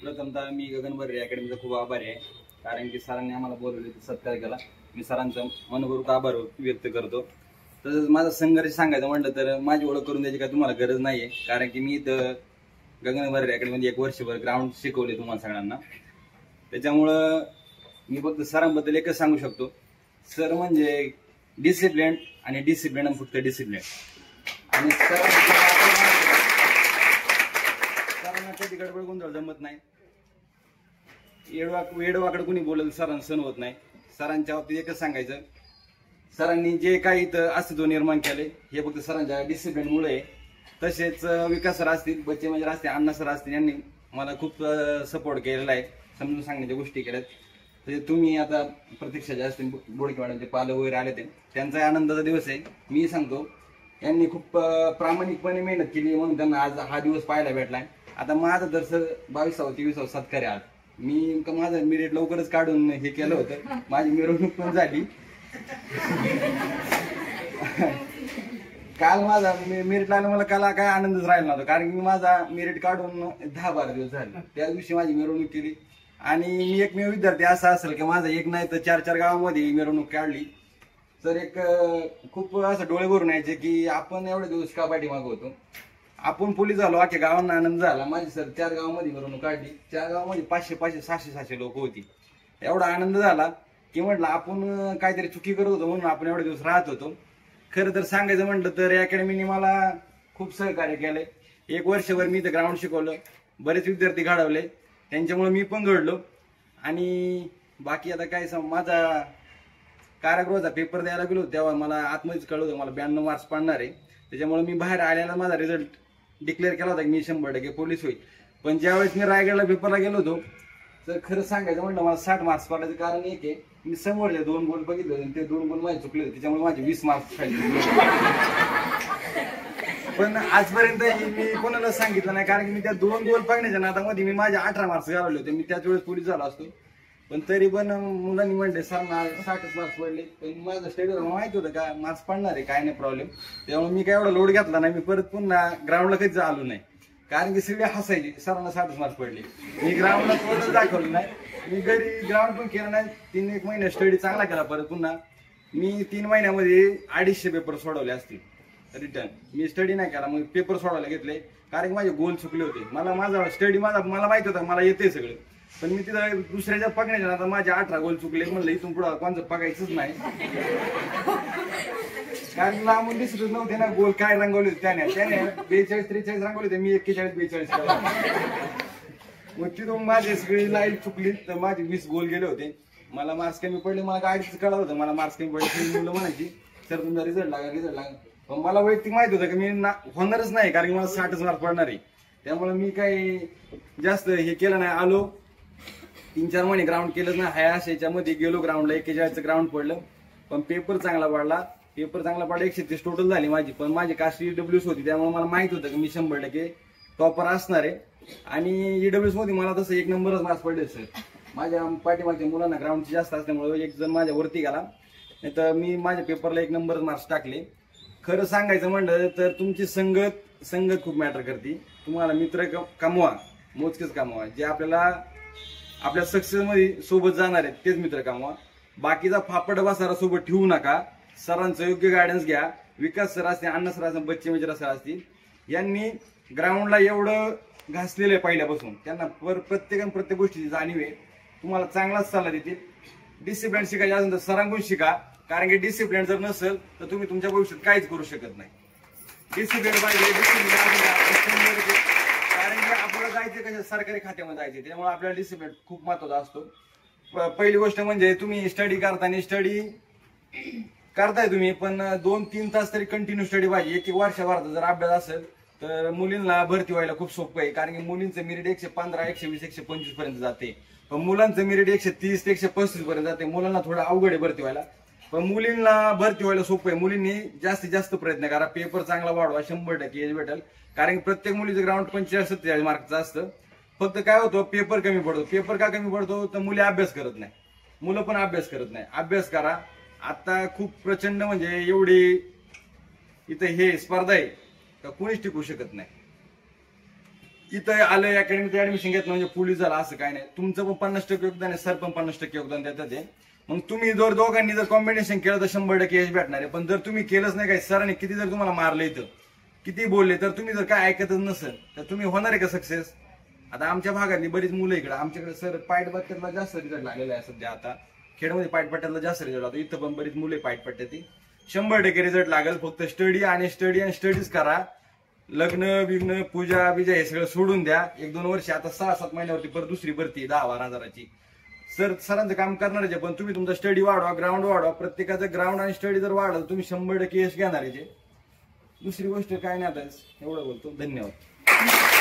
प्रथमतः मी गगन बर्रे अकॅडमीचा खूप आभारी आहे, कारण की सरांनी आम्हाला बोलवले, सत्कार केला. मी सरांचा मनपूर्वक आभार व्यक्त करतो. तसंच माझा संघर्ष सांगायचं म्हटलं तर माझी ओळख करून द्यायची काय तुम्हाला गरज नाहीये, कारण की मी इथं गगन बर्रे अकॅडमीमध्ये 1 वर्षभर ग्राउंड शिकवले तुम्हाला सगळ्यांना. त्याच्यामुळं मी फक्त सरांबद्दल एकच सांगू शकतो, सर म्हणजे डिसिप्लिन आणि डिसिप्लिन आणि फक्त डिसिप्लिन. आणि सरांना कधी गडबड गोंधळ जमत नाही, वेडवाकड कुणी बोलत सरांना सण होत नाही. सरांच्या बाबतीत एकच सांगायचं, सरांनी जे काही इथं अस्तित्व निर्माण केले हे फक्त सरांच्या डिसिप्लिनमुळे. तसेच विकास सर असतील, बच्चे म्हणजे असतील, अण्णा सर असतील, यांनी मला खूप सपोर्ट केलेला आहे, समजून सांगण्याच्या गोष्टी केल्यात. म्हणजे तुम्ही आता प्रतीक्षा असतील, बोडके मॅडमचे पालक वगैरे आले ते, त्यांचा आनंदाचा दिवस आहे. मी सांगतो यांनी खूप प्रामाणिकपणे मेहनत केली म्हणून त्यांना आज हा दिवस पाहायला भेटलाय. आता माझं तर सर 22वा 23वा सत्कार आहे. आज मी माझं मिरिट लवकरच काढून हे केलं होतं, माझी मिरवणूक पण झाली. काल माझा मेरिट लागला, मला काल काय आनंदच राहिला नव्हता, कारण की मी माझा मेरिट काढून 10-12 दिवस झाले. त्या दिवशी माझी मिरवणूक केली आणि मी एकमेव विद्यार्थी असा असेल की माझा एक नाही तर 4-4 गावामध्ये मिरवणूक काढली. तर एक खूप असं डोळे भरून यायचे की आपण एवढे दिवस का पाठीमागे होतो. आपण पोलीस झालो, अख्ख्या गावांना आनंद झाला. माझी सर 4 गावामध्ये मिरवणूक काढली, 4 गावामध्ये 500-500 600-700 लोक होती. एवढा आनंद झाला की म्हटलं आपण काहीतरी चुकी करत होतो म्हणून आपण एवढे दिवस राहत होतो. खरं तर सांगायचं म्हटलं तर अकॅडमीने मला खूप सहकार्य केलंय. 1 वर्षभर मी इथं ग्राउंड शिकवलं, बरेच विद्यार्थी घडवले, त्यांच्यामुळे मी पण घडलो. आणि बाकी आता काय माझा कारागृहाचा पेपर द्यायला गेलो तेव्हा मला आतमध्येच कळलं होतं मला 92 मार्क्स पडणार आहे. त्याच्यामुळे मी बाहेर आल्याला माझा रिझल्ट डिक्लेअर केला होता की मी 100% पोलीस होईल. पण ज्यावेळेस मी रायगडला पेपरला गेलो होतो तर खरं सांगायचं म्हटलं मला 60 मार्क्स पडायचं कारण एक आहे, मी समोरचे 2 गोल बघितले होते, ते 2 गोल माझे चुकले होते, त्याच्यामुळे माझे 20 मार्क्स खाली. पण आजपर्यंत मी कोणाला सांगितलं नाही, कारण की मी त्या 2 गोल बघण्याच्या नादामध्ये मी माझे 18 मार्क्स घालवले होते. मी त्याच वेळेस पोलीस झालो असतो, पण तरी पण मुलांनी म्हणले सर 60 मार्क्स पडले. पण माझं स्टेडियम माहिती होतं का मार्क्स पडणार आहे, काय नाही प्रॉब्लेम. त्यामुळे मी काय एवढा लोड घेतला नाही. मी परत पुन्हा ग्राउंडला कधीच आलो नाही, कारण की सगळे हसायचे सरांना 60 मार्क्स पडले. मी ग्राउंडला थोडंच दाखवलं नाही, मी घरी ग्राउंड पण केलं नाही. 3-1 महिने स्टडी चांगला केला. परत पुन्हा मी 3 महिन्यामध्ये 250 पेपर सोडवले असतील रिटर्न. मी स्टडी नाही केला, मग पेपर सोडवायला घेतले, कारण की माझे गोल चुकले होते. माझा स्टडी मला माहिती होतं मला येते सगळं, पण मी तिथं दुसऱ्याच्या पकण्याच्या आता माझे 18 गोल चुकले. म्हणलं इथून पुढं कोणचं पकायचंच नाही, कारण लांबून दिसतच नव्हते ना गोल काय रंगवले होते. त्याने 42-43 रंगवले होते, मी 41-42 केला. मग तिथून माझी सगळी लाईट चुकली तर माझे 20 गोल गेले होते. मला मार्क्स कमी पडले, मला गाडीच कळलं होतं मला मार्क्स कमी पडले. मुलं म्हणायची सर तुमचा रिझल्ट लागा. पण मला वैयक्तिक माहिती होतं की मी होणारच नाही, कारण की मला 60 मार्क्स पडणार आहे. त्यामुळे मी काही जास्त हे केलं नाही. आलो 3-4 महिने ग्राउंड केलंच नाही. हाय अशाच्या मध्ये गेलो ग्राउंडला, 41चं ग्राउंड पडलं. पण पेपर चांगला पडला, 130 टोटल झाली माझी. पण माझी कास्ट EWS होती, त्यामुळे मला माहित होतं की मी 100% टॉपर असणार आहे. आणि EWS मध्ये मला तसं 1 नंबरच मार्क्स पडले सर. माझ्या पाठीमागच्या मुलांना ग्राउंडची जास्त असल्यामुळे एक जण माझ्या वरती गेला, नाही तर मी माझ्या पेपरला 1 नंबरच मार्क्स टाकले. खरं सांगायचं म्हणलं तर तुमची संगत खूप मॅटर करते. तुम्हाला मित्र कमवा, मोजकेच कमवा. जे आपल्या सक्सेस मध्ये सोबत जाणार आहेत तेच मित्र कमवा. बाकीचा फापड बसारा सोबत ठेवू नका. सरांचं योग्य गायडन्स घ्या. विकास सर असतील, अण्णा सर असतील, बच्चे मित्र सर असतील, यांनी ग्राउंडला एवढं घासलेलं आहे पहिल्यापासून. त्यांना प्रत्येक गोष्टीची जाणीव आहे. तुम्हाला चांगलाच सल्ला देतील. डिसिप्लिन शिकायचे असेल तर सरांकडून शिका, कारण की डिसिप्लिन जर नसेल तर तुम्ही तुमच्या भविष्यात काहीच करू शकत नाही. डिसिप्लिन पाहिजे, कारण की आपल्याला जायचं कसं सरकारी खात्यामध्ये जायचे, त्यामुळे आपल्याला डिसिप्लिन खूप महत्वाचा असतो. पहिली गोष्ट म्हणजे तुम्ही स्टडी करताय तुम्ही, पण 2-3 तास तरी कंटिन्यू स्टडी पाहिजे. 1 वर्षभराचा जर अभ्यास असेल तर मुलींना भरती व्हायला खूप सोपं आहे, कारण की मुलींचं मेरिट 115, 120, 125 पर्यंत जाते. पण मुलांचं मेरिट 130 ते 135 पर्यंत जाते. मुलांना थोडं अवघड आहे भरती व्हायला, पण मुलींना भरती व्हायला सोपं आहे. मुलींनी जास्तीत जास्त प्रयत्न करा, पेपर चांगला वाढवा, 100% यश भेटेल. कारण की प्रत्येक मुलीचं ग्राउंड 45-47 मार्कचं असतं. फक्त काय होतं, पेपर कमी पडतो. पेपर का कमी पडतो तर मुली अभ्यास करत नाही, मुलं पण अभ्यास करत नाही. अभ्यास करा. आता खूप प्रचंड म्हणजे एवढी इथं हे स्पर्धा आहे का कोणीच टिकू शकत नाही. इथं आलं अकॅडमीत ऍडमिशन घेतलं म्हणजे पोलीस झाला असं काय नाही. तुमचं पण 50% योगदान आहे, सर पण 50% योगदान देतात ते. मग तुम्ही जर दोघांनी जर कॉम्बिनेशन केलं तर 100% यश भेटणार आहे. पण जर तुम्ही केलंच नाही, काही सरांनी किती जर तुम्हाला मारलं इथं, किती बोलले, तर तुम्ही जर काय ऐकतच नसेल तर तुम्ही होणार आहे का सक्सेस? आता आमच्या भागातली बरीच मुलं इकडे, आमच्याकडे सर पायटपट्ट्याला जास्त रिझल्ट लागलेला आहे सध्या. आता खेडमध्ये पायटपट्ट्याला जास्त रिझल्ट लागतो, इथं पण बरीच मुलं पायटपट्ट्यात 100% रिझल्ट लागेल. फक्त स्टडी आणि स्टडीज करा. लग्न बिग्न पूजा बिजा हे सगळं सोडून द्या. 1-2 वर्ष, आता 6-7 महिन्यावरती परत दुसरी भरती 10-12 हजाराची. सरांचं काम करणार आहे, पण तुम्ही तुमचा स्टडी वाढवा, ग्राउंड वाढवा. प्रत्येकाचं ग्राउंड आणि स्टडी जर वाढलं तुम्ही 100% यश घेणार आहे. दुसरी गोष्ट काय नाही, आता एवढं बोलतो. धन्यवाद.